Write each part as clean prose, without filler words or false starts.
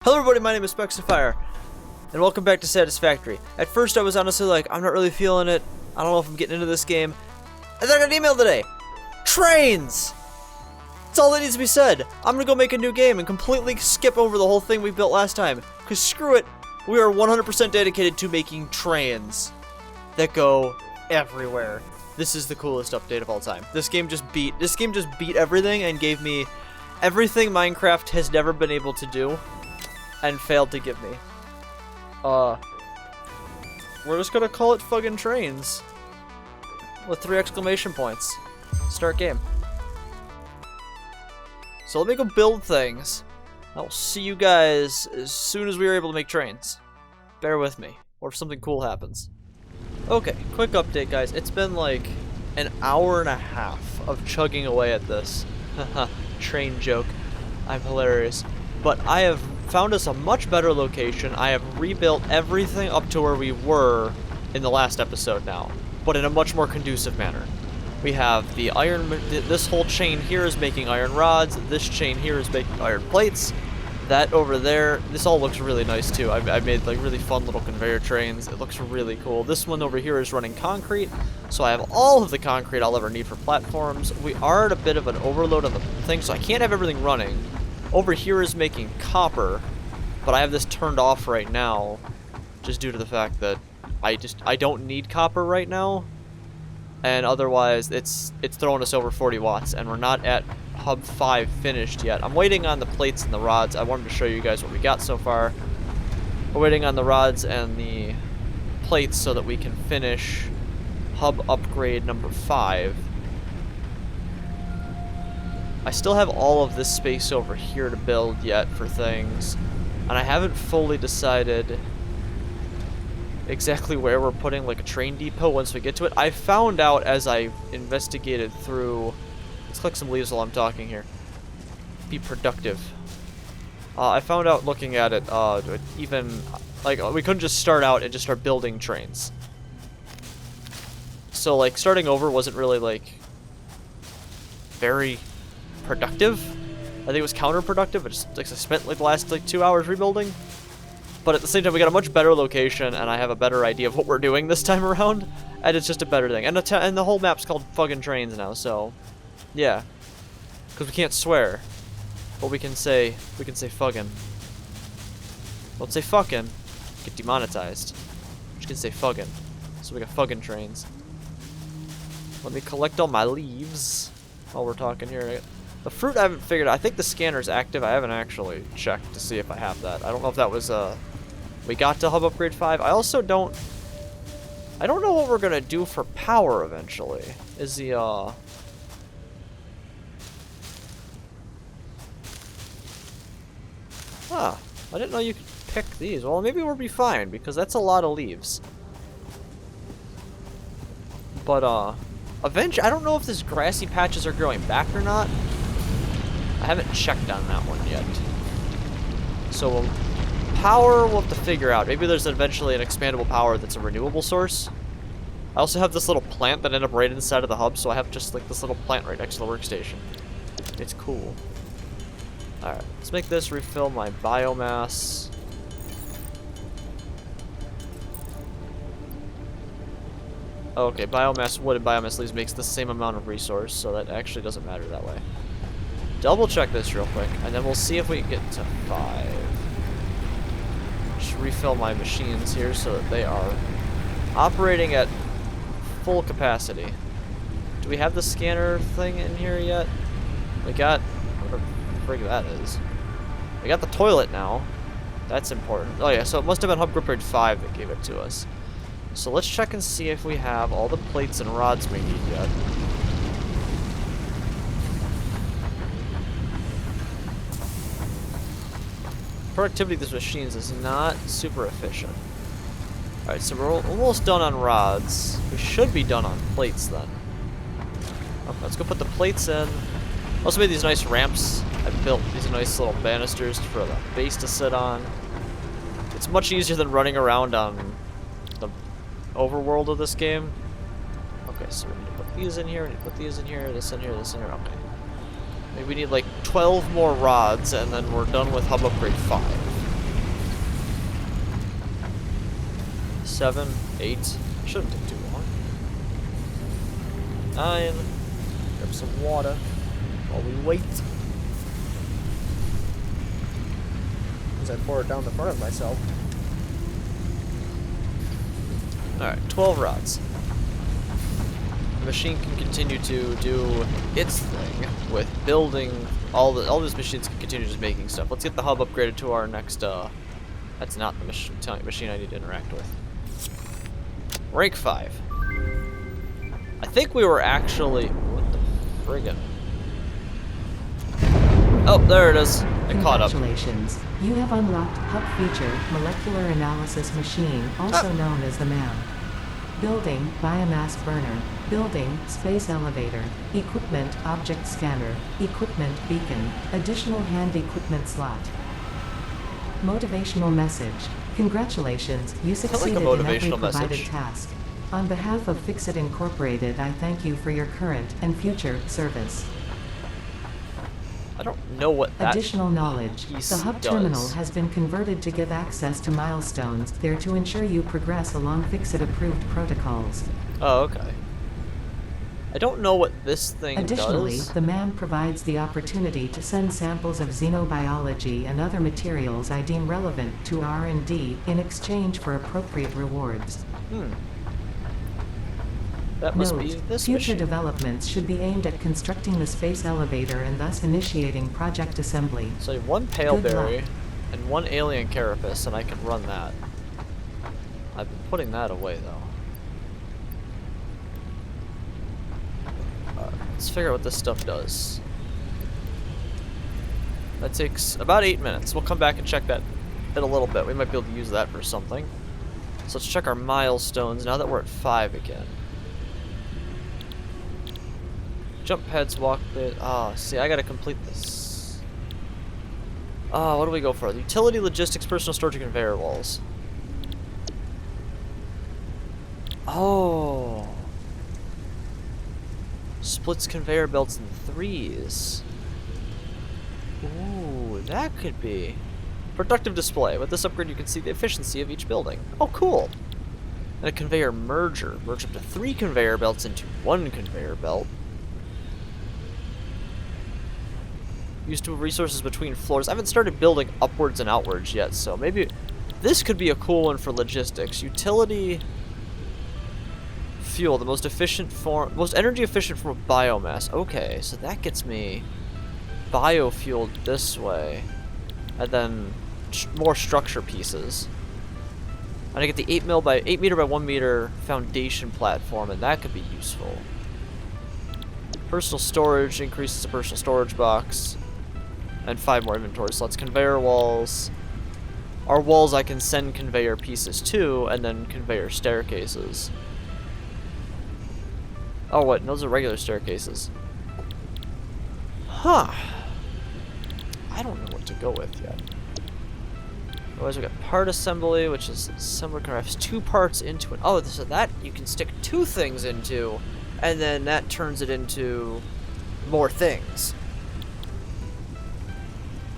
Hello everybody, my name is Specsifier, and welcome back to Satisfactory. At first I was honestly like, I'm not really feeling it, I don't know if I'm getting into this game, and then I got an email today! Trains! That's all that needs to be said. I'm gonna go make a new game and completely skip over the whole thing we built last time, because screw it, we are 100% dedicated to making trains that go everywhere. This is the coolest update of all time. This game just beat everything and gave me everything Minecraft has never been able to do and failed to give me. We're just gonna call it fucking trains. With 3 exclamation points. Start game. So let me go build things. I'll see you guys as soon as we are able to make trains. Bear with me, or if something cool happens. Okay, quick update guys. It's been like an hour and a half of chugging away at this. Haha, train joke. I'm hilarious. But I have found us a much better location. I have rebuilt everything up to where we were in the last episode now, but in a much more conducive manner. We have the iron, this whole chain here is making iron rods, this chain here is making iron plates, that over there, this all looks really nice too. I made like really fun little conveyor trains, it looks really cool. This one over here is running concrete, so I have all of the concrete I'll ever need for platforms. We are at a bit of an overload on the thing, so I can't have everything running. Over here is making copper, but I have this turned off right now, just due to the fact that I don't need copper right now, and otherwise it's throwing us over 40 watts, and we're not at hub 5 finished yet. I'm waiting on the plates and the rods. I wanted to show you guys what we got so far. We're waiting on the rods and the plates so that we can finish hub upgrade number 5. I still have all of this space over here to build yet for things, and I haven't fully decided exactly where we're putting like a train depot once we get to it. I found out as I investigated through, let's click some leaves while I'm talking here. Be productive. I found out looking at it, even, like, we couldn't just start out and just start building trains. So like starting over wasn't really like very productive. I think it was counterproductive. But just like I spent like the last like 2 hours rebuilding. But at the same time, we got a much better location, and I have a better idea of what we're doing this time around, and it's just a better thing. And the whole map's called fucking trains now, so yeah, because we can't swear, but we can say fucking. Don't say fucking, get demonetized. We can say fucking, so we got fucking trains. Let me collect all my leaves while we're talking here. The fruit I haven't figured out. I think the scanner's active. I haven't actually checked to see if I have that. I don't know if that was we got to hub upgrade 5. I also don't know what we're gonna do for power eventually. Is the I didn't know you could pick these. Well, maybe we'll be fine because that's a lot of leaves. But eventually, I don't know if these grassy patches are growing back or not. I haven't checked on that one yet. So power we'll have to figure out. Maybe there's eventually an expandable power that's a renewable source. I also have this little plant that ended up right inside of the hub, so I have just like this little plant right next to the workstation. It's cool. Alright, let's make this refill my biomass. Okay, biomass wood and biomass leaves makes the same amount of resource, so that actually doesn't matter that way. Double check this real quick, and then we'll see if we can get to 5. Just refill my machines here so that they are operating at full capacity. Do we have the scanner thing in here yet? We got, whatever the frig that is. We got the toilet now. That's important. Oh yeah, so it must have been hub upgrade 5 that gave it to us. So let's check and see if we have all the plates and rods we need yet. Productivity of these machines is not super efficient. Alright, so we're almost done on rods. We should be done on plates then. Okay, let's go put the plates in. Also made these nice ramps. I built these nice little banisters for the base to sit on. It's much easier than running around on the overworld of this game. Okay, so we need to put these in here, we need to put these in here, this in here, this in here, okay. Maybe we need like 12 more rods and then we're done with hub upgrade 5. 7, 8. Shouldn't take too long. 9. Grab some water while we wait. As I pour it down the front of myself. Alright, 12 rods. The machine can continue to do its thing with building all these machines can continue just making stuff. Let's get the hub upgraded to our next that's not the machine I need to interact with. Rank 5. I think we were actually what the friggin'. Oh, there it is. It caught up. Congratulations. You have unlocked Hub Feature Molecular Analysis Machine, also known as the MAM. Building, Biomass Burner. Building, Space Elevator. Equipment, Object Scanner. Equipment, Beacon. Additional Hand Equipment Slot. Motivational Message. Congratulations, you succeeded in every provided task. On behalf of Fixit Incorporated, I thank you for your current and future service. I don't know what that Additional knowledge. The hub terminal has been converted to give access to milestones there to ensure you progress along Fixit-approved protocols. Oh, okay. I don't know what this thing Additionally, does. the MAM provides the opportunity to send samples of xenobiology and other materials I deem relevant to R&D in exchange for appropriate rewards. That must Note, be this future machine. developments should be aimed at constructing the space elevator and thus initiating project assembly. So I have one paleberry luck. and one alien carapace, and I can run that. I've been putting that away, though. Let's figure out what this stuff does. That takes about 8 minutes. We'll come back and check that in a little bit. We might be able to use that for something. So let's check our milestones now that we're at 5 again. Jump pads, walk bit. Ah, see, I gotta complete this. Ah, what do we go for? The utility, logistics, personal storage, and conveyor walls. Oh. Splits conveyor belts in 3s. Ooh, that could be. Productive display. With this upgrade, you can see the efficiency of each building. Oh, cool. And a conveyor merger. Merge up to 3 conveyor belts into 1 conveyor belt. Use to move resources between floors. I haven't started building upwards and outwards yet, so maybe this could be a cool one for logistics. Utility fuel, the most energy efficient form of biomass. Okay, so that gets me biofueled this way, and then more structure pieces. And I get the 8 meter by 1 meter foundation platform, and that could be useful. Personal storage increases the personal storage box, and 5 more inventory slots. Conveyor walls. Our walls I can send conveyor pieces to, and then conveyor staircases. Oh, what? Those are regular staircases. Huh. I don't know what to go with yet. Otherwise, we got part assembly, which is assembler crafts 2 parts into it. Oh, so that you can stick 2 things into, and then that turns it into more things.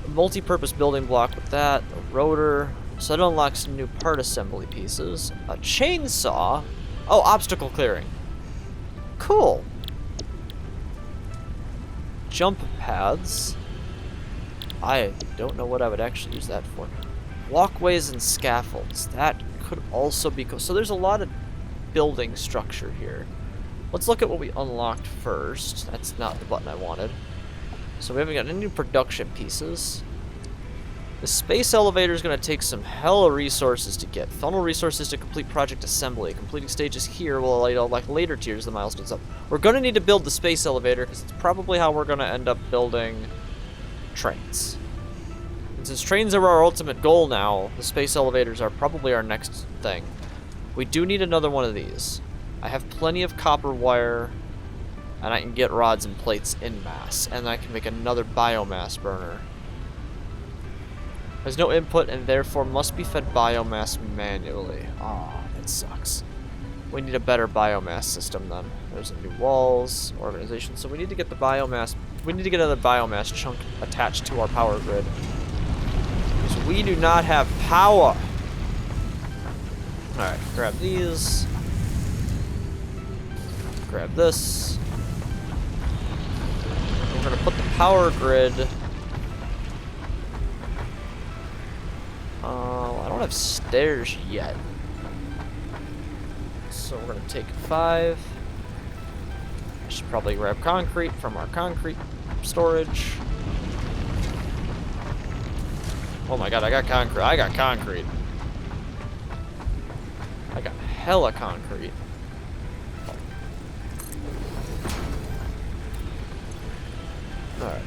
A multi-purpose building block with that. A rotor. So that unlocks new part assembly pieces. A chainsaw. Oh, obstacle clearing. Cool. Jump pads. I don't know what I would actually use that for. Walkways and scaffolds. That could also be cool. So there's a lot of building structure here. Let's look at what we unlocked first. That's not the button I wanted. So we haven't got any new production pieces. The space elevator is going to take some hella resources to get. Funnel resources to complete project assembly. Completing stages here will like later tiers the milestones up. We're going to need to build the space elevator because it's probably how we're going to end up building trains. And since trains are our ultimate goal now, the space elevators are probably our next thing. We do need another one of these. I have plenty of copper wire, and I can get rods and plates en masse, and I can make another biomass burner. There's no input and therefore must be fed biomass manually. Aw, that sucks. We need a better biomass system then. There's a new walls, organization, so we need to get the biomass, we need to get another biomass chunk attached to our power grid. Because we do not have power. Alright, grab these. Grab this. We're gonna put the power grid. I don't have stairs yet. So we're gonna take 5. I should probably grab concrete from our concrete storage. Oh my god, I got concrete. I got concrete. I got hella concrete. Alright.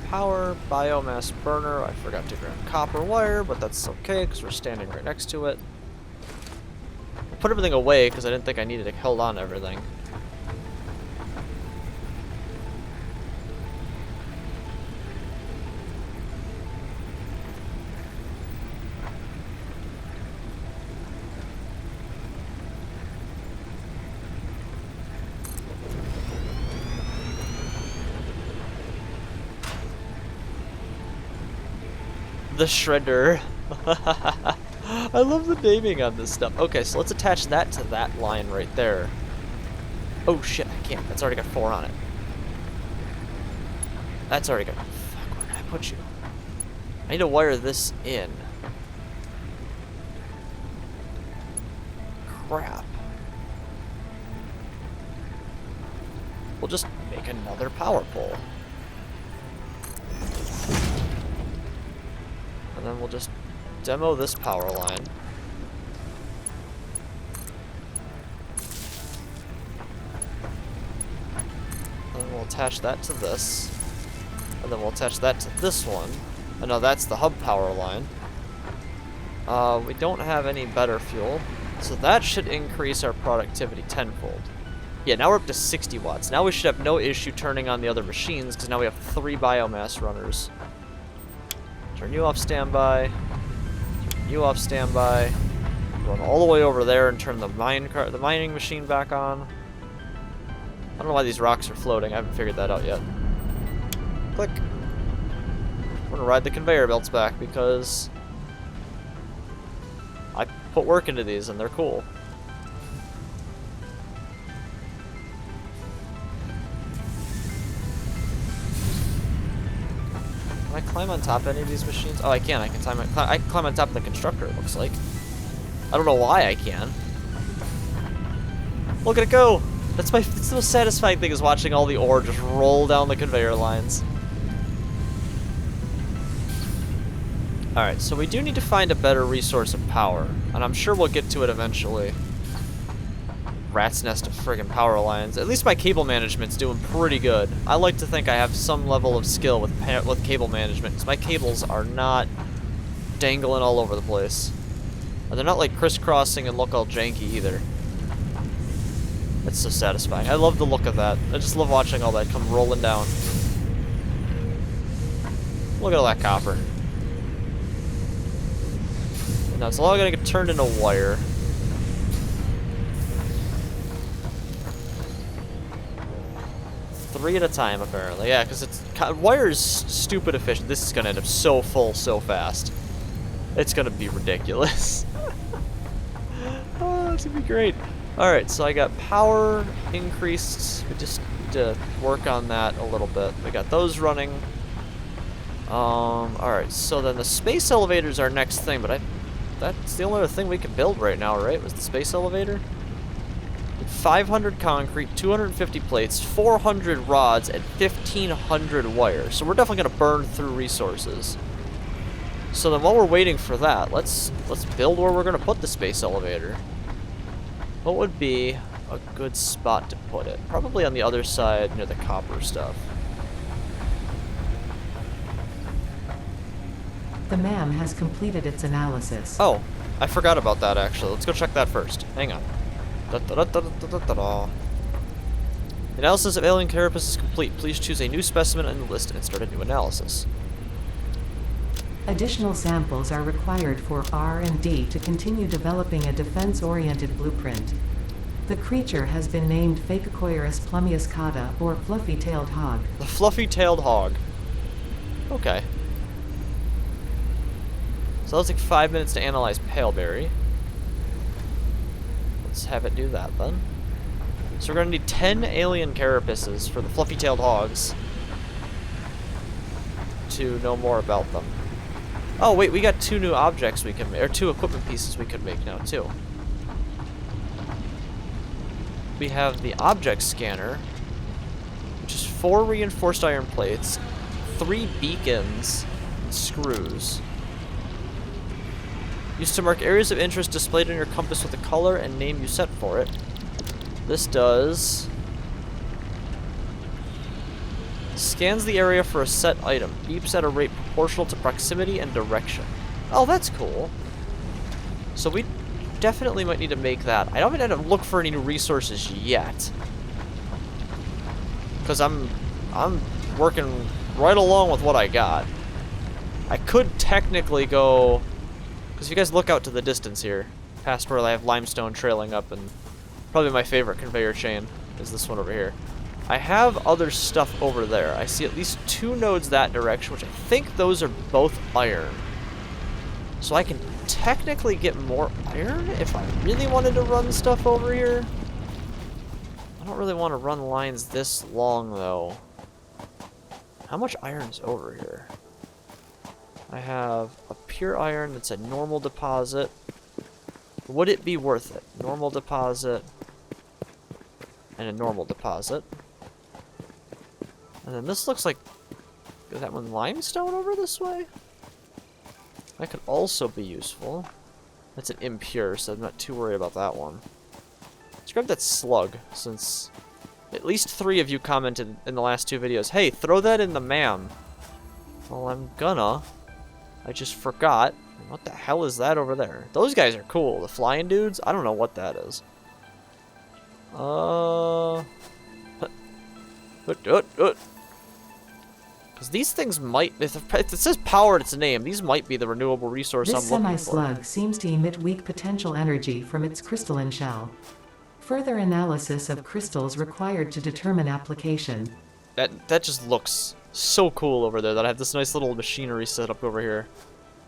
Power, biomass burner. I forgot to grab copper wire, but that's okay because we're standing right next to it. I put everything away because I didn't think I needed to hold on to everything. The shredder. I love the naming on this stuff. Okay, so let's attach that to that line right there. Oh shit, I can't. That's already got 4 on it. That's already got... Fuck, where did I put you? I need to wire this in. Crap. We'll just make another power pole. And then we'll just demo this power line. And then we'll attach that to this. And then we'll attach that to this one. And now that's the hub power line. We don't have any better fuel. So that should increase our productivity tenfold. Yeah, now we're up to 60 watts. Now we should have no issue turning on the other machines because now we have 3 biomass runners. Turn you off standby. Turn you off standby. Run all the way over there and turn the mining machine back on. I don't know why these rocks are floating. I haven't figured that out yet. Click. I'm gonna ride the conveyor belts back because I put work into these and they're cool. Can I climb on top of any of these machines? Oh, I can. I can climb on top of the constructor, it looks like. I don't know why I can. Look at it go! It's the most satisfying thing is watching all the ore just roll down the conveyor lines. Alright, so we do need to find a better resource of power. And I'm sure we'll get to it eventually. Rat's nest of friggin' power lines. At least my cable management's doing pretty good. I like to think I have some level of skill with cable management, because my cables are not dangling all over the place. And they're not like crisscrossing and look all janky either. It's so satisfying. I love the look of that. I just love watching all that come rolling down. Look at all that copper. Now it's all gonna get turned into wire. Three at a time, apparently. Yeah, because it's wire's stupid efficient. This is gonna end up so full so fast. It's gonna be ridiculous. Oh, it's gonna be great. All right, so I got power increased. We just need to work on that a little bit. We got those running. All right, so then the space elevators are our next thing, but that's the only other thing we can build right now, right? Was the space elevator? 500 concrete, 250 plates, 400 rods, and 1,500 wire. So we're definitely gonna burn through resources. So then while we're waiting for that, let's build where we're gonna put the space elevator. What would be a good spot to put it? Probably on the other side near the copper stuff. The MAM has completed its analysis. Oh, I forgot about that actually. Let's go check that first. Hang on. Analysis of alien carapace is complete. Please choose a new specimen on the list and start a new analysis. Additional samples are required for R&D to continue developing a defense-oriented blueprint. The creature has been named Phacocoirus plumiuscata, or fluffy-tailed hog. The fluffy-tailed hog. Okay. So that'll take 5 minutes to analyze Paleberry. let's have it do that then. So we're gonna need 10 alien carapaces for the fluffy-tailed hogs to know more about them. Oh wait, we got 2 new objects we can make, or 2 equipment pieces we could make now too. We have the object scanner, which is 4 reinforced iron plates, 3 beacons, and screws. Used to mark areas of interest displayed on your compass with the color and name you set for it. This does... scans the area for a set item. Beeps at a rate proportional to proximity and direction. Oh, that's cool. So we definitely might need to make that. I don't even have to look for any new resources yet. Because I'm working right along with what I got. I could technically go... because if you guys look out to the distance here, past where I have limestone trailing up, and probably my favorite conveyor chain is this one over here. I have other stuff over there. I see at least 2 nodes that direction, which I think those are both iron. So I can technically get more iron if I really wanted to run stuff over here. I don't really want to run lines this long, though. How much iron's over here? I have a pure iron that's a normal deposit. Would it be worth it? Normal deposit and a normal deposit. And then this looks like, is that one limestone over this way? That could also be useful. That's an impure, so I'm not too worried about that one. Let's grab that slug, since at least 3 of you commented in the last 2 videos, hey, throw that in the man. Well, I'm gonna. I just forgot. What the hell is that over there? Those guys are cool. The flying dudes? I don't know what that is. Because these things might... If it says power in its name, these might be the renewable resource I'm looking for. This semi-slug seems to emit weak potential energy from its crystalline shell. Further analysis of crystals required to determine application. That just looks so cool over there that I have this nice little machinery set up over here.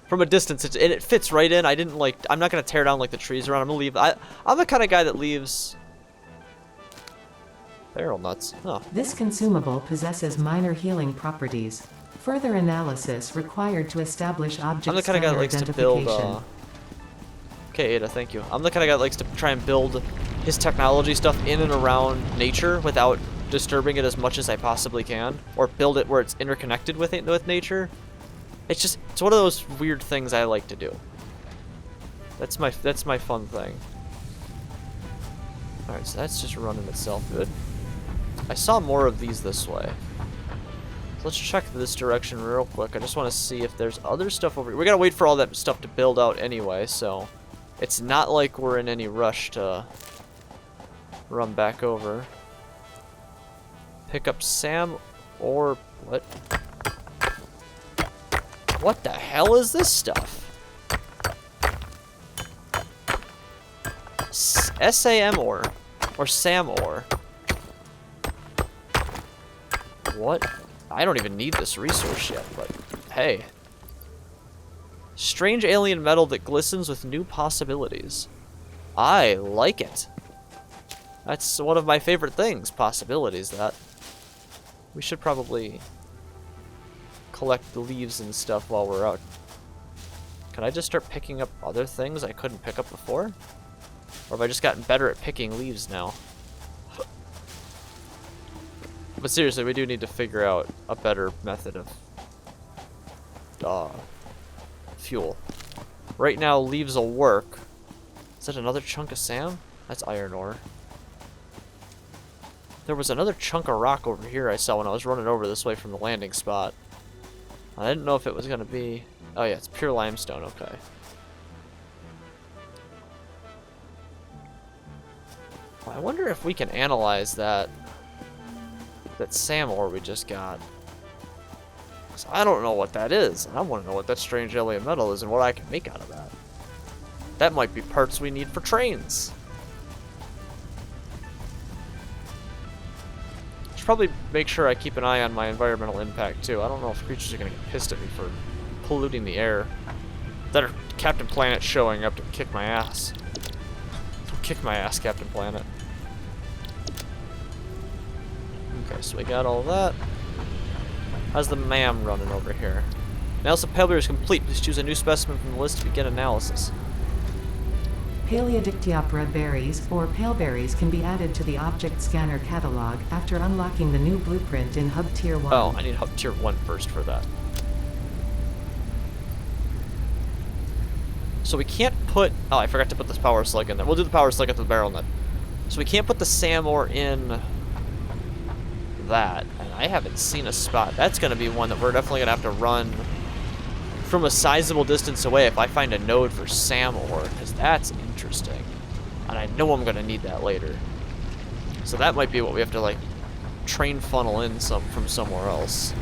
From a distance, it fits right in. I'm not going to tear down like the trees around. I'm going to leave... I'm the kind of guy that leaves... barrel nuts. Oh. This consumable possesses minor healing properties. Further analysis required to establish object I'm the kind of guy that likes to build... Okay, Ada, thank you. I'm the kind of guy that likes to try and build his technology stuff in and around nature without disturbing it as much as I possibly can. Or build it where it's interconnected with nature. It's one of those weird things I like to do. That's my fun thing. Alright, so that's just running itself good. I saw more of these this way. So let's check this direction real quick. I just want to see if there's other stuff over here. We gotta wait for all that stuff to build out anyway, so it's not like we're in any rush to run back over. Pick up Sam or what? What the hell is this stuff? SAM ore. Or SAM ore. What? I don't even need this resource yet, but hey. Strange alien metal that glistens with new possibilities. I like it. That's one of my favorite things, possibilities, that. We should probably collect the leaves and stuff while we're out. Can I just start picking up other things I couldn't pick up before? Or have I just gotten better at picking leaves now? But seriously, we do need to figure out a better method of fuel. Right now, leaves will work. Is that another chunk of sand? That's iron ore. There was another chunk of rock over here I saw when I was running over this way from the landing spot. I didn't know if it was going to be... Oh yeah, it's pure limestone, okay. Well, I wonder if we can analyze that SAM ore we just got. 'Cause I don't know what that is, and I want to know what that strange alien metal is and what I can make out of that. That might be parts we need for trains. Should probably make sure I keep an eye on my environmental impact too. I don't know if creatures are going to get pissed at me for polluting the air. That are Captain Planet showing up to kick my ass. Kick my ass, Captain Planet. Okay, so we got all that. How's the MAM running over here? Analysis of pale is complete. Please choose a new specimen from the list to begin analysis. Paleodictyoptera berries, or paleberries, can be added to the object scanner catalog after unlocking the new blueprint in Hub Tier 1. Oh, I need Hub Tier 1 first for that. So we can't put... Oh, I forgot to put this power slug in there. We'll do the power slug at the barrel nut. So we can't put the SAM ore in that. And I haven't seen a spot. That's going to be one that we're definitely going to have to run from a sizable distance away if I find a node for SAM ore, because that's interesting. And I know I'm going to need that later. So that might be what we have to, like, train funnel in from somewhere else.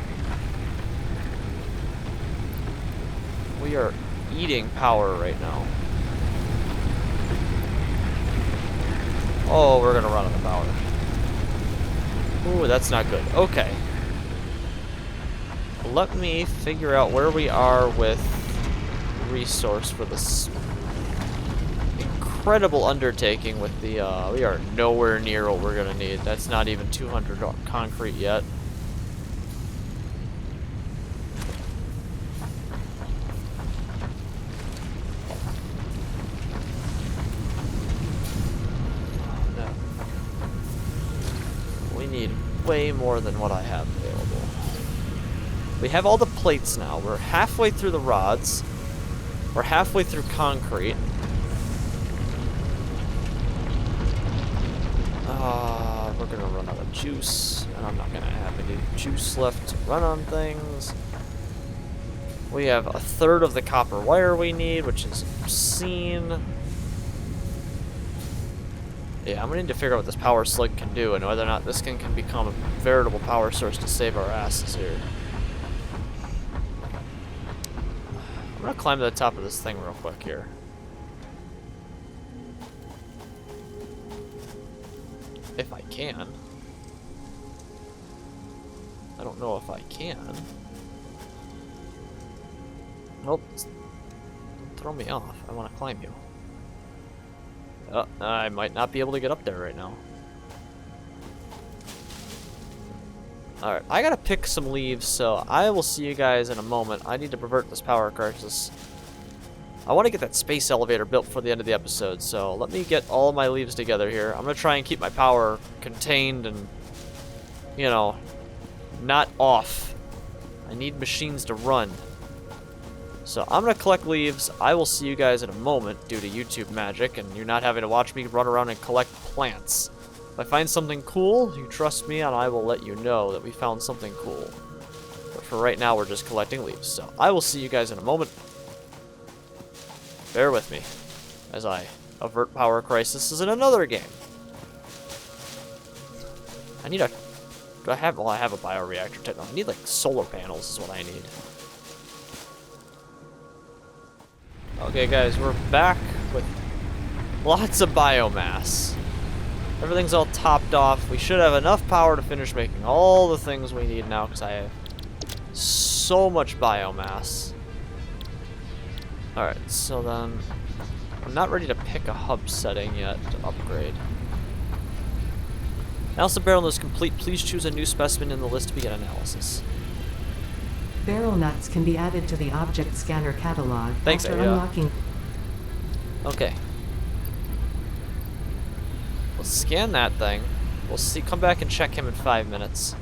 We are eating power right now. Oh, we're gonna run out of power. Ooh, that's not good. Okay. Let me figure out where we are with resource for this incredible undertaking with the, we are nowhere near what we're gonna need. That's not even 200 concrete yet. Way more than what I have available. We have all the plates now. We're halfway through the rods. We're halfway through concrete. We're gonna run out of juice, and I'm not gonna have any juice left to run on things. We have a third of the copper wire we need, which is obscene. Yeah, I'm gonna need to figure out what this power slug can do and whether or not this can become a veritable power source to save our asses here. I'm gonna climb to the top of this thing real quick here. If I can. I don't know if I can. Nope. Don't throw me off. I want to climb you. I might not be able to get up there right now. Alright, I gotta pick some leaves, so I will see you guys in a moment. I need to pervert this power crisis. I want to get that space elevator built for the end of the episode, so let me get all my leaves together here. I'm gonna try and keep my power contained and, you know, not off. I need machines to run. So I'm going to collect leaves. I will see you guys in a moment due to YouTube magic, and you're not having to watch me run around and collect plants. If I find something cool, you trust me, and I will let you know that we found something cool. But for right now, we're just collecting leaves. So I will see you guys in a moment. Bear with me as I avert power crisis in another game. I need a... Do I have... Well, I have a bioreactor techno. I need, like, solar panels is what I need. Okay, guys, we're back with lots of biomass. Everything's all topped off. We should have enough power to finish making all the things we need now because I have so much biomass. Alright, so then I'm not ready to pick a hub setting yet to upgrade. Analysis barrel is complete. Please choose a new specimen in the list to begin analysis. Barrel nuts can be added to the object scanner catalog Thanks, after unlocking. Okay. We'll scan that thing. We'll see. Come back and check him in 5 minutes.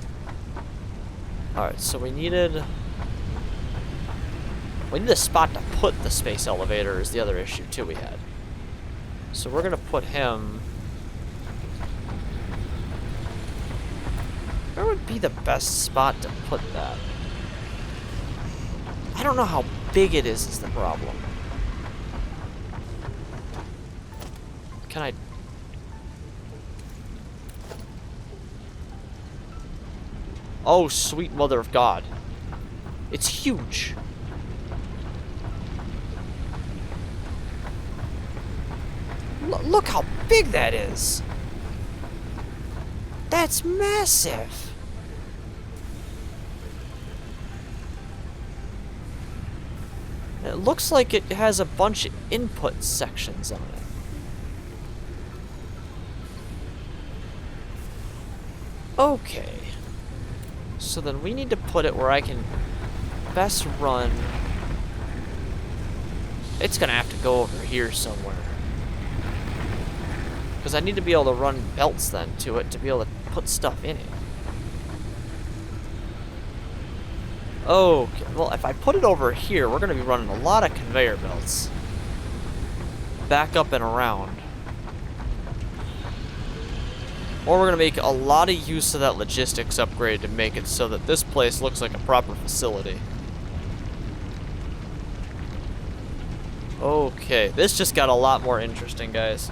Alright, so we needed a spot to put the space elevator is the other issue too we had. So we're gonna put him... Where would be the best spot to put that? I don't know how big it is the problem. Can I... Oh, sweet mother of God. It's huge. Look how big that is. That's massive. It looks like it has a bunch of input sections on it. Okay. So then we need to put it where I can best run. It's gonna have to go over here somewhere. Because I need to be able to run belts then to it to be able to put stuff in it. Okay, well if I put it over here, we're gonna be running a lot of conveyor belts. Back up and around. Or we're gonna make a lot of use of that logistics upgrade to make it so that this place looks like a proper facility. Okay, this just got a lot more interesting, guys.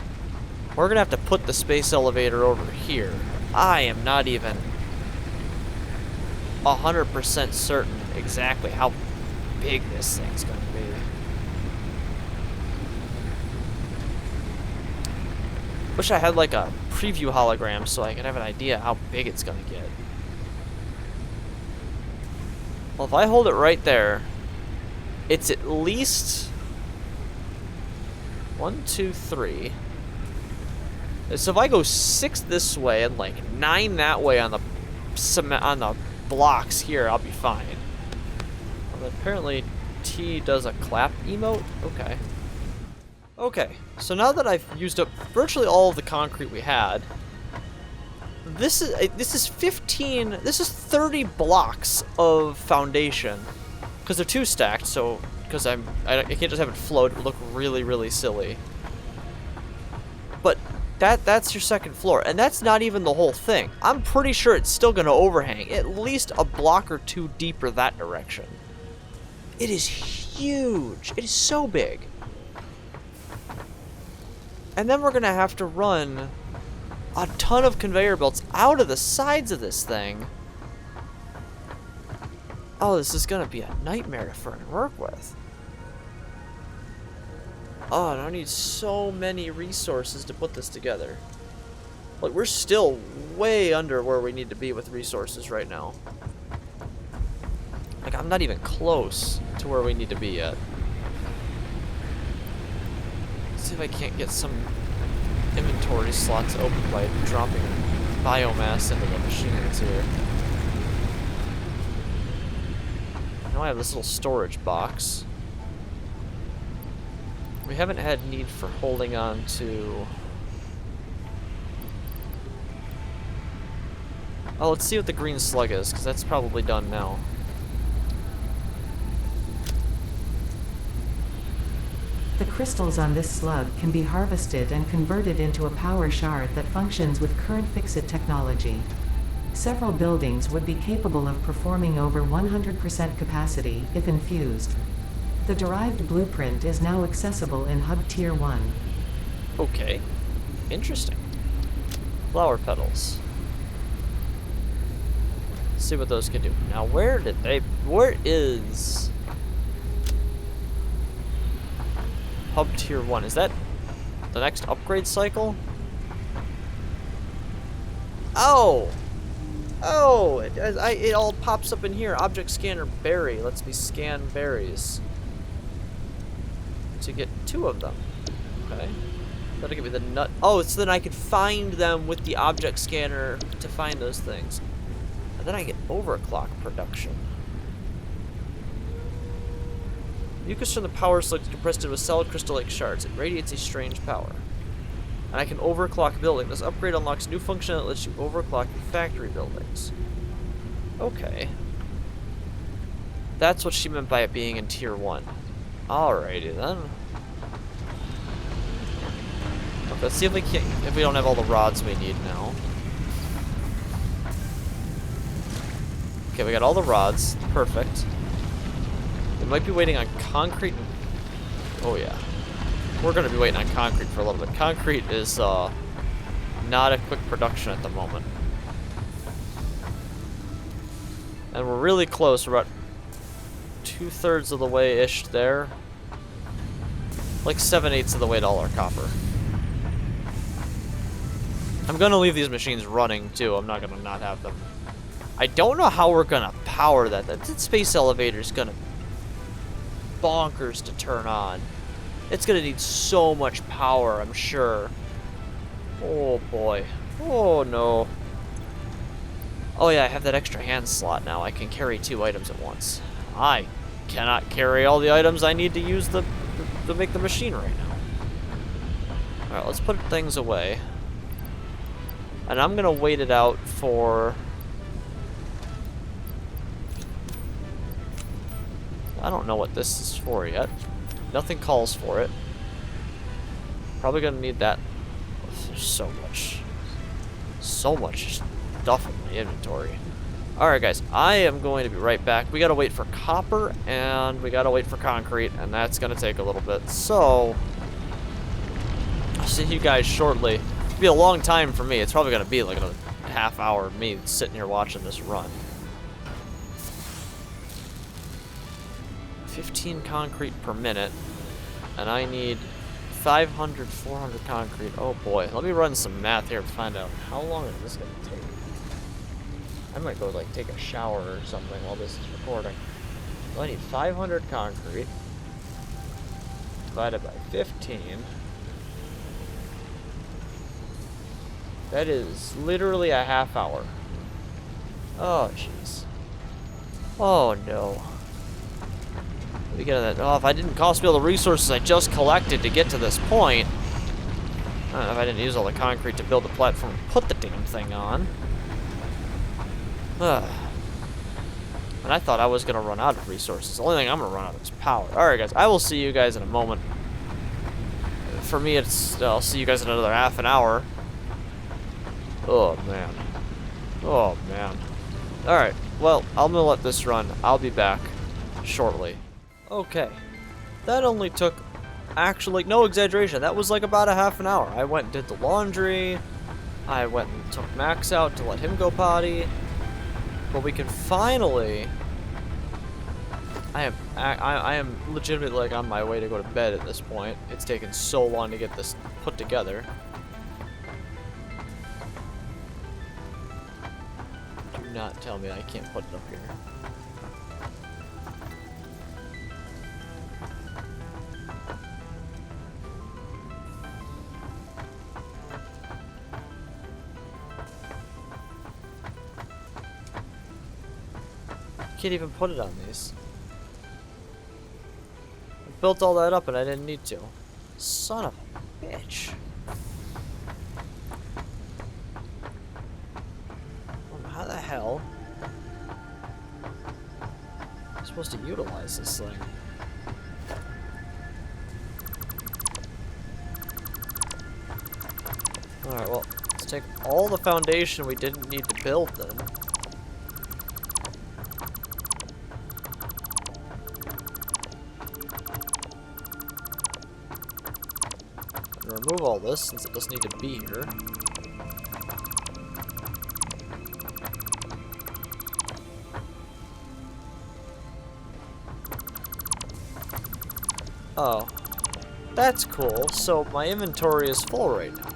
We're gonna have to put the space elevator over here. I am not even 100% certain exactly how big this thing's gonna be. Wish I had like a preview hologram so I could have an idea how big it's gonna get. Well, if I hold it right there, it's at least 1, 2, 3. So if I go 6 this way and like 9 that way on the cement on the blocks here, I'll be fine. Well, apparently T does a clap emote. Okay. Okay. So now that I've used up virtually all of the concrete we had, this is 15. This is 30 blocks of foundation because they're 2 stacked. So because I can't just have it float. It would look really, really silly. But that's your second floor, and that's not even the whole thing. I'm pretty sure it's still going to overhang at least a block or 2 deeper that direction. It is huge. It is so big. And then we're going to have to run a ton of conveyor belts out of the sides of this thing. Oh, this is going to be a nightmare for it to work with. Oh, and I need so many resources to put this together. Like, we're still way under where we need to be with resources right now. Like, I'm not even close to where we need to be yet. Let's see if I can't get some inventory slots open by dropping biomass into the machines here. Now I have this little storage box. We haven't had need for holding on to... Oh, let's see what the green slug is, because that's probably done now. The crystals on this slug can be harvested and converted into a power shard that functions with current fix-it technology. Several buildings would be capable of performing over 100% capacity if infused. The derived blueprint is now accessible in Hub Tier 1. Okay. Interesting. Flower petals. Let's see what those can do. Now, where is Hub Tier 1? Is that the next upgrade cycle? Oh! Oh! It all pops up in here. Object scanner berry lets me scan berries. To get 2 of them. Okay. That'll give me the nut. Oh, so then I could find them with the object scanner to find those things. And then I get overclock production. Mucus from the power slug is compressed into solid crystal-like shards. It radiates a strange power. And I can overclock building. This upgrade unlocks new function that lets you overclock your factory buildings. Okay. That's what she meant by it being in Tier 1. Alrighty then. Okay, let's see if we don't have all the rods we need now. Okay, we got all the rods. Perfect. We might be waiting on concrete. Oh yeah. We're gonna be waiting on concrete for a little bit. Concrete is not a quick production at the moment. And we're really close. We're about 2/3 of the way-ish there. Like 7/8 of the way to all our copper. I'm gonna leave these machines running too. I'm not gonna not have them. I don't know how we're gonna power that. That space elevator is gonna bonkers to turn on. It's gonna need so much power, I'm sure. Oh boy. Oh no. Oh yeah, I have that extra hand slot now. I can carry 2 items at once. I cannot carry all the items I need to use to make the machine right now. Alright, let's put things away. And I'm gonna wait it out for... I don't know what this is for yet. Nothing calls for it. Probably gonna need that. There's so much stuff in my inventory. Alright guys, I am going to be right back. We gotta wait for copper, and we gotta wait for concrete, and that's gonna take a little bit. So, I'll see you guys shortly. It'll be a long time for me. It's probably gonna be like a half hour of me sitting here watching this run. 15 concrete per minute, and I need 500, 400 concrete. Oh boy, let me run some math here to find out how long is this gonna take. I might go like take a shower or something while this is recording. So I need 500 concrete divided by 15. That is literally a half hour. Oh jeez. Oh no. We get that. Oh, if I didn't cost me all the resources I just collected to get to this point, I don't know if I didn't use all the concrete to build the platform and put the damn thing on. And I thought I was gonna run out of resources. The only thing I'm gonna run out of is power. Alright guys, I will see you guys in a moment. For me, it's I'll see you guys in another half an hour. Oh man. Oh man. Alright, well, I'm gonna let this run. I'll be back shortly. Okay. That only took, actually, no exaggeration, that was like about a half an hour. I went and did the laundry. I went and took Max out to let him go potty. But we can finally... I am legitimately like on my way to go to bed at this point. It's taken so long to get this put together. Do not tell me I can't put it up here. Can't even put it on these. I built all that up and I didn't need to. Son of a bitch. How the hell am I supposed to utilize this thing? Alright, well, let's take all the foundation we didn't need to build then. Remove all this since it doesn't need to be here. Oh, that's cool. So my inventory is full right now.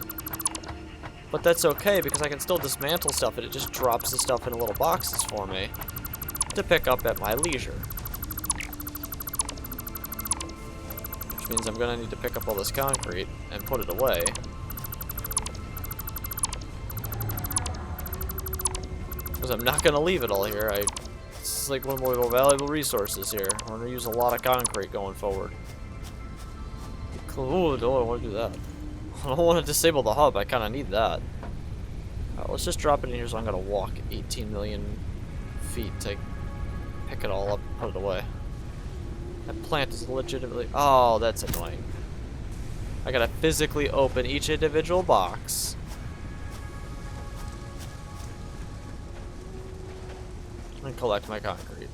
But that's okay because I can still dismantle stuff and it just drops the stuff in little boxes for me to pick up at my leisure. Means I'm gonna need to pick up all this concrete and put it away. Because I'm not gonna leave it all here. It's like one of my more valuable resources here. We're gonna use a lot of concrete going forward. Ooh, don't want to do that. I don't want to disable the hub. I kind of need that. Alright, let's just drop it in here so I'm gonna walk 18 million feet to pick it all up and put it away. That plant is legitimately... Oh, that's annoying. I gotta physically open each individual box. And collect my concrete.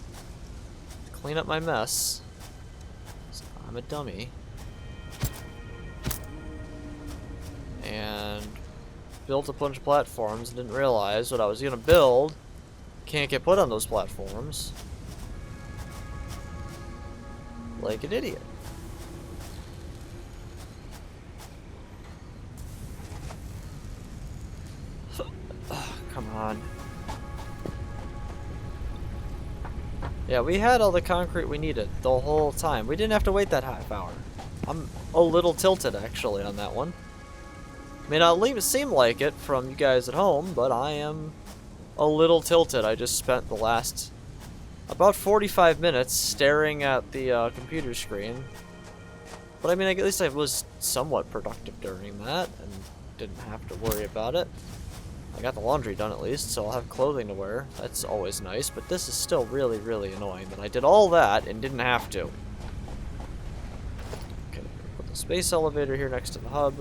Clean up my mess. I'm a dummy. And built a bunch of platforms and didn't realize what I was gonna build can't get put on those platforms. Like an idiot. Come on. Yeah, we had all the concrete we needed the whole time. We didn't have to wait that half hour. I'm a little tilted actually on that one. May not seem like it from you guys at home, but I am a little tilted. I just spent the last about 45 minutes staring at the computer screen. But I mean, at least I was somewhat productive during that and didn't have to worry about it. I got the laundry done at least, so I'll have clothing to wear. That's always nice, but this is still really, really annoying that I did all that and didn't have to. Okay, put the space elevator here next to the hub.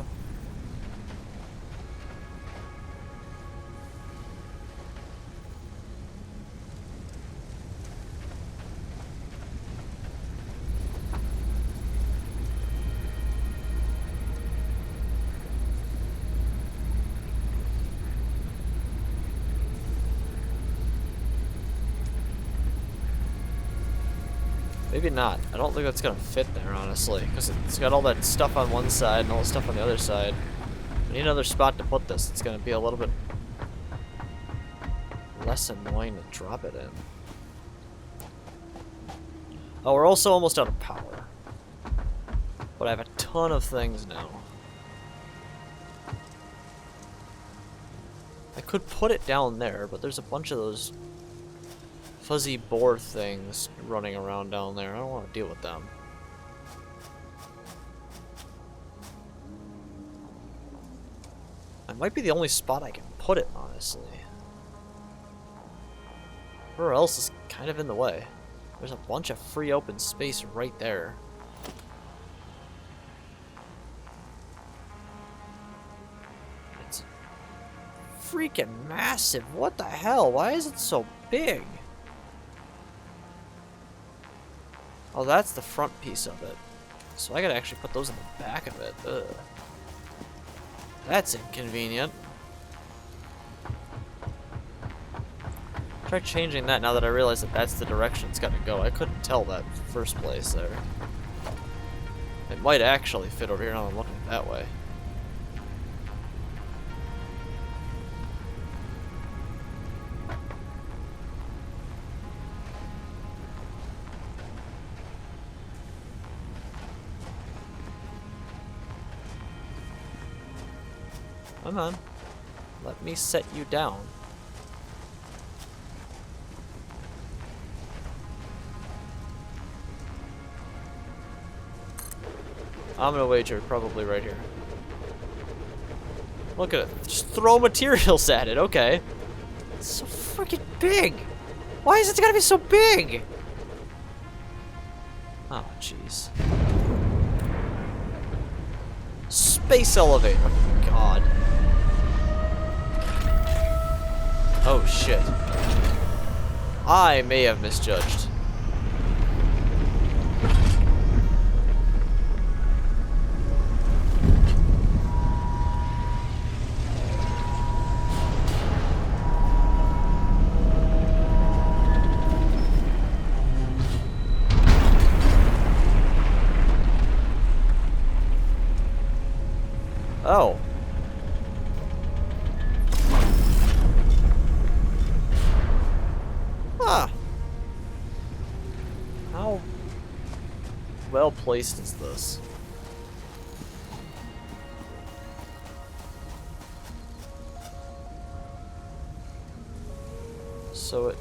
Maybe not. I don't think that's gonna fit there, honestly, because it's got all that stuff on one side and all the stuff on the other side. I need another spot to put this. It's gonna be a little bit less annoying to drop it in. Oh, we're also almost out of power. But I have a ton of things now. I could put it down there, but there's a bunch of those fuzzy boar things running around down there. I don't want to deal with them. That might be the only spot I can put it, honestly. Where else is kind of in the way? There's a bunch of free open space right there. It's freaking massive. What the hell? Why is it so big? Oh, that's the front piece of it. So I gotta actually put those in the back of it. Ugh. That's inconvenient. Try changing that now that I realize that that's the direction it's gotta go. I couldn't tell that first place there. It might actually fit over here now that I'm looking that way. Come on. Let me set you down. I'm gonna wager probably right here. Look at it. Just throw materials at it. Okay. It's so freaking big. Why is it gotta be so big? Oh, jeez. Space elevator. Oh, God. Oh shit. I may have misjudged. Oh. Ah. How well placed is this? So it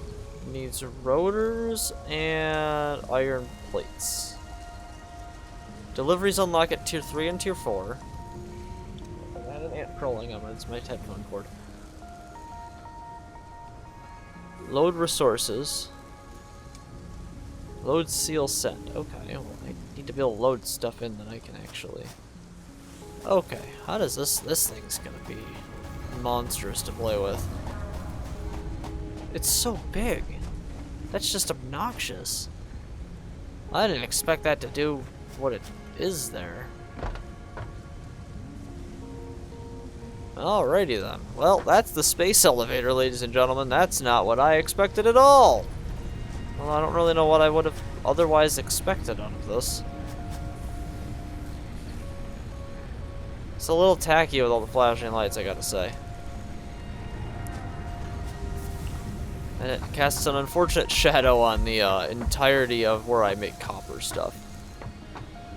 needs rotors and iron plates. Deliveries unlock at tier 3 and tier 4. I had an ant crawling on it. It's my headphone cord. Load resources. Load seal send. Okay, well, I need to be able to load stuff in that I can actually. Okay, how does this thing's gonna be monstrous to play with? It's so big. That's just obnoxious. I didn't expect that to do what it is there. Alrighty then. Well, that's the space elevator, ladies and gentlemen. That's not what I expected at all. Well, I don't really know what I would have otherwise expected out of this. It's a little tacky with all the flashing lights, I gotta say. And it casts an unfortunate shadow on the entirety of where I make copper stuff.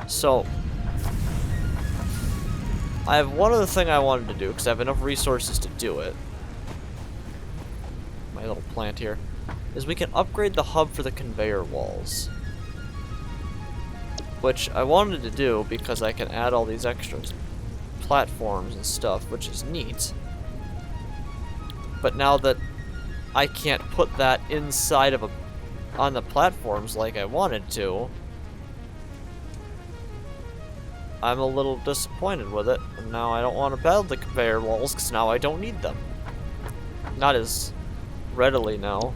So, I have one other thing I wanted to do, because I have enough resources to do it. little plant here, is we can upgrade the hub for the conveyor walls. Which I wanted to do because I can add all these extra platforms and stuff, which is neat. But now that I can't put that inside of on the platforms like I wanted to, I'm a little disappointed with it, and now I don't want to build the conveyor walls because now I don't need them. Not as readily now.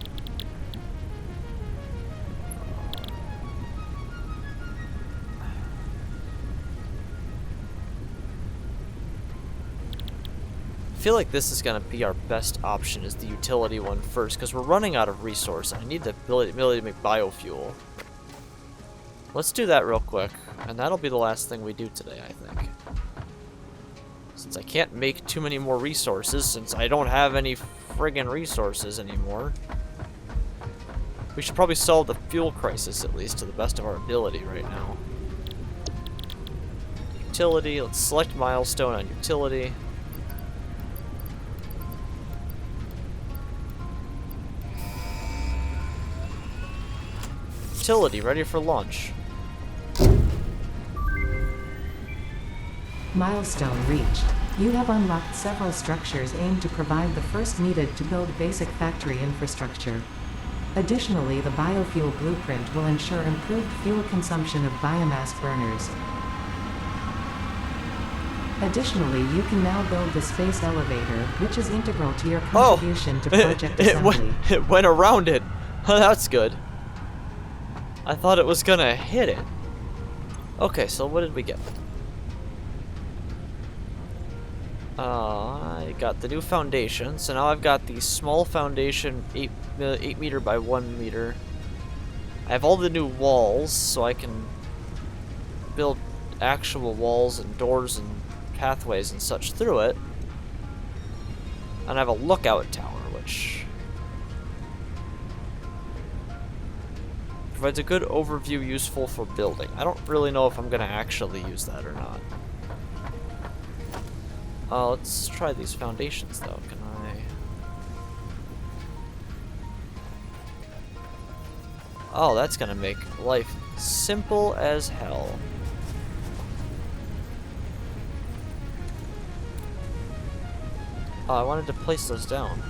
I feel like this is going to be our best option, is the utility one first, because we're running out of resource. I need the ability to make biofuel. Let's do that real quick, and that'll be the last thing we do today, I think. Since I can't make too many more resources, since I don't have any friggin' resources anymore. We should probably solve the fuel crisis, at least, to the best of our ability right now. Utility, let's select milestone on utility. Utility, ready for launch. Milestone reached. You have unlocked several structures aimed to provide the first needed to build basic factory infrastructure. Additionally, the biofuel blueprint will ensure improved fuel consumption of biomass burners. Additionally, you can now build the space elevator, which is integral to your contribution to project assembly. It went around it. Oh, that's good. I thought it was gonna hit it. Okay, so what did we get? I got the new foundation, so now I've got the small foundation, 8 meter by 1 meter. I have all the new walls, so I can build actual walls and doors and pathways and such through it. And I have a lookout tower, which provides a good overview useful for building. I don't really know if I'm going to actually use that or not. Let's try these foundations though. Can I? Oh, that's going to make life simple as hell. Oh, I wanted to place those down.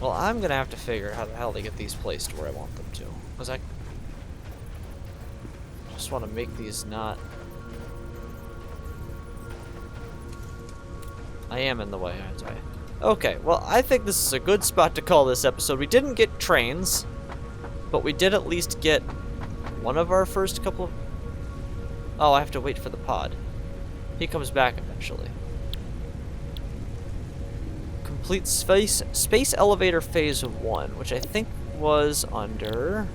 Well, I'm going to have to figure out how the hell to get these placed where I want them to. Because I just want to make these not... I am in the way, aren't I? Okay, well, I think this is a good spot to call this episode. We didn't get trains, but we did at least get one of our first couple of... Oh, I have to wait for the pod. He comes back eventually. Complete space elevator phase 1, which I think was under...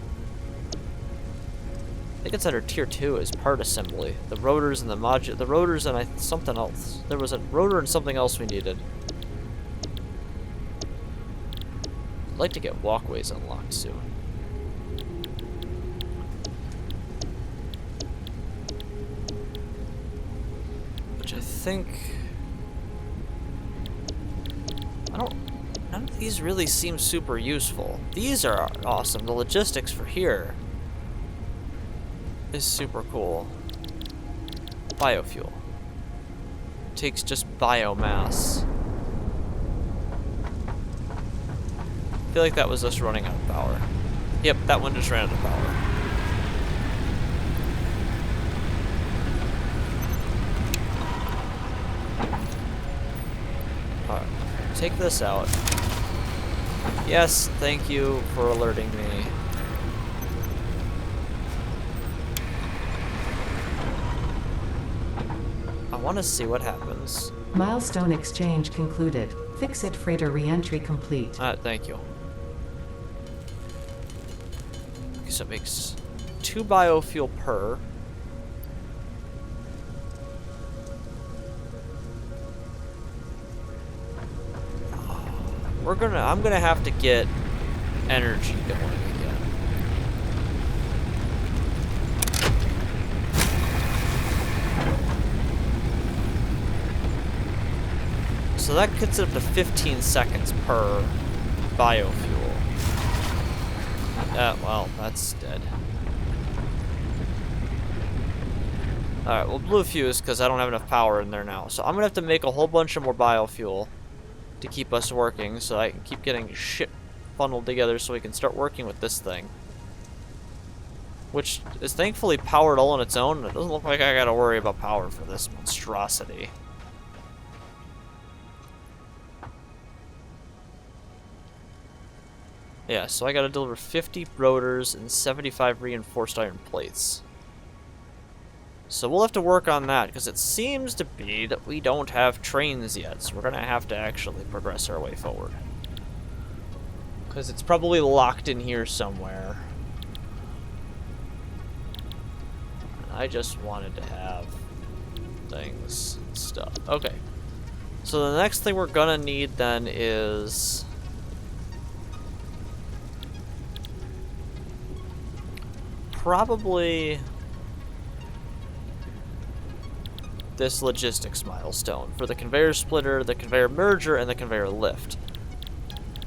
I think it's under tier 2 as part assembly. The rotors and the module, the rotors and something else. There was a rotor and something else we needed. I'd like to get walkways unlocked soon. Which I think... None of these really seem super useful. These are awesome. The logistics for here is super cool. Biofuel. Takes just biomass. I feel like that was us running out of power. Yep, that one just ran out of power. Alright, take this out. Yes, thank you for alerting me. I want to see what happens. Milestone exchange concluded. Fix-it freighter re-entry complete. Thank you. Okay, so it makes 2 biofuel per. I'm gonna have to get energy going again. So that gets it up to 15 seconds per biofuel. Well, that's dead. Alright, well, blue fuse, because I don't have enough power in there now. So I'm going to have to make a whole bunch of more biofuel to keep us working, so I can keep getting shit funneled together so we can start working with this thing. Which is thankfully powered all on its own. It doesn't look like I gotta worry about power for this monstrosity. Yeah, so I gotta deliver 50 rotors and 75 reinforced iron plates. So we'll have to work on that, because it seems to be that we don't have trains yet, so we're gonna have to actually progress our way forward. Because it's probably locked in here somewhere. I just wanted to have things and stuff. Okay. So the next thing we're gonna need then is probably this logistics milestone for the conveyor splitter, the conveyor merger, and the conveyor lift.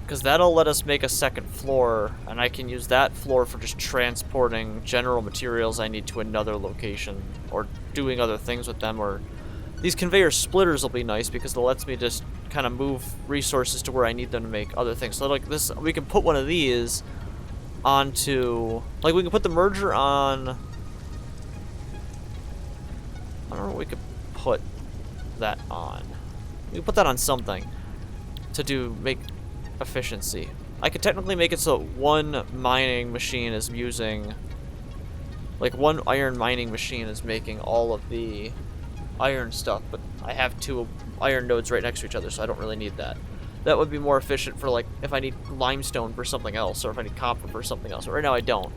Because that'll let us make a second floor, and I can use that floor for just transporting general materials I need to another location, or doing other things with them, or these conveyor splitters will be nice because it lets me just kind of move resources to where I need them to make other things. So like this, we can put one of these onto, like we can put the merger on, I don't know what we could put that on. We can put that on something to make efficiency. I could technically make it so one mining machine is using, like one iron mining machine is making all of the iron stuff, but I have 2 iron nodes right next to each other, so I don't really need that. That would be more efficient for like if I need limestone for something else, or if I need copper for something else. But right now I don't.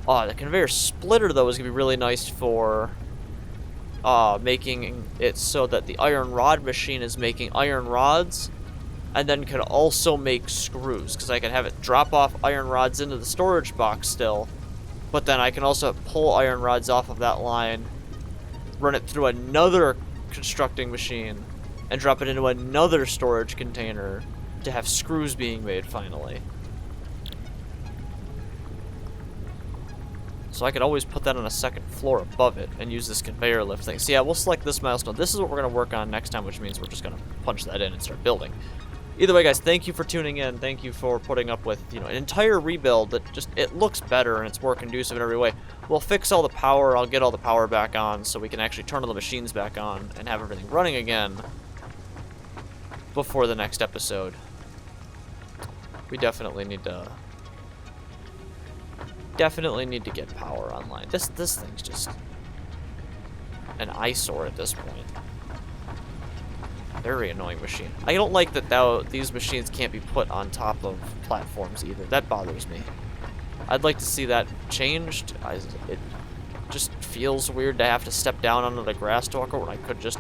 The conveyor splitter though is gonna be really nice for making it so that the iron rod machine is making iron rods, and then could also make screws, because I can have it drop off iron rods into the storage box still, but then I can also pull iron rods off of that line, run it through another constructing machine, and drop it into another storage container to have screws being made finally. So I could always put that on a second floor above it and use this conveyor lift thing. So yeah, we'll select this milestone. This is what we're going to work on next time, which means we're just going to punch that in and start building. Either way, guys, thank you for tuning in. Thank you for putting up with, you know, an entire rebuild that just, it looks better and it's more conducive in every way. We'll fix all the power. I'll get all the power back on so we can actually turn all the machines back on and have everything running again before the next episode. We definitely need to get power online. This thing's just an eyesore at this point. Very annoying machine. I don't like that these machines can't be put on top of platforms either. That bothers me. I'd like to see that changed. It just feels weird to have to step down onto the grass to walk over when I could just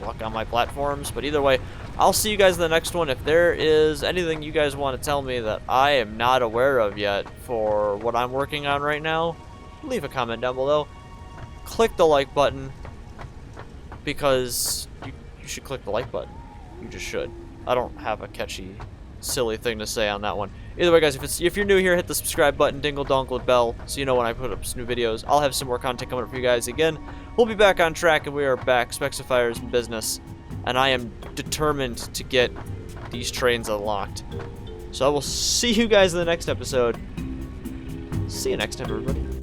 walk on my platforms. But either way, I'll see you guys in the next one. If there is anything you guys want to tell me that I am not aware of yet for what I'm working on right now, leave a comment down below. Click the like button, because you should click the like button. You just should. I don't have a catchy, silly thing to say on that one. Either way, guys, if you're new here, hit the subscribe button, dingle dongle bell, so you know when I put up some new videos. I'll have some more content coming up for you guys. Again, we'll be back on track, and we are back. Specsifiers in business, and I am determined to get these trains unlocked. So I will see you guys in the next episode. See you next time, everybody.